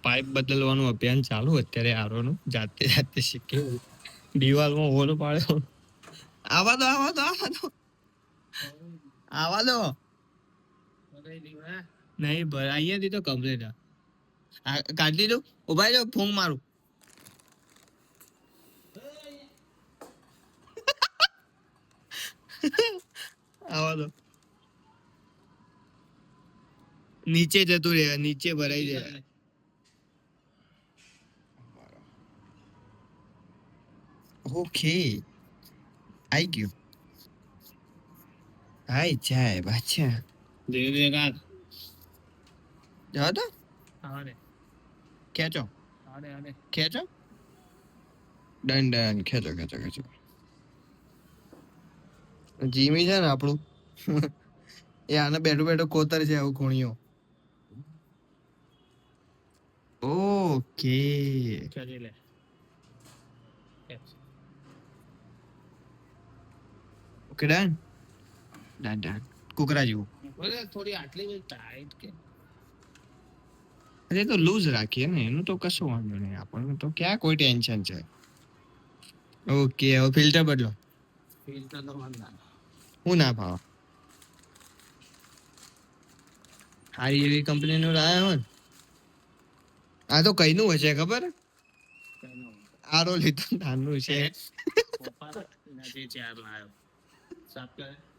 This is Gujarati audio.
પાઇપ બદલવાનું અભિયાન ચાલુ અત્યારે આરોનું જાતે જાતે શીખે દિવાલમાં હોલ પાડ્યો આવા દો આવા દો આવા દો આવા દો નહીં ભર અહીંયાથી તો કમ્પ્લીટ કાઢી દીધું ઉભા જો ફૂંક મારું આવા દો નીચે જતું રહે નીચે ભરાઈ જાય ઓકે આઈ ગયું આઈ જાય બાદશાહ ધીરે ધીરે કાઢ જાઓ તો આડે ખેંચો આડે આડે ખેંચો ડન ડન ખેંચો ખેંચો ખેંચો જીમી છે ને આપણું એ આને બેઠું બેઠું કોતર છે આવું ખૂણીઓ ઓકે ખેંચી લે okay done done done Kukra જેવું બોલે થોડી આટલી બધી ટાઈટ કે અરે તો લૂઝ રાખીએ ને એનું તો કશું વાંધો નહીં આપણને તો ક્યાં કોઈ ટેન્શન છે ઓકે હવે ફિલ્ટર બદલો ફિલ્ટર તો વાંધા હું ના ભાવ સારી એવી કંપનીનું લાયા હોય ને આ તો કઈનું હશે ખબર આરો લીધું નાનું છે પપ્પા નથી ચાર લાયો સાફ કરે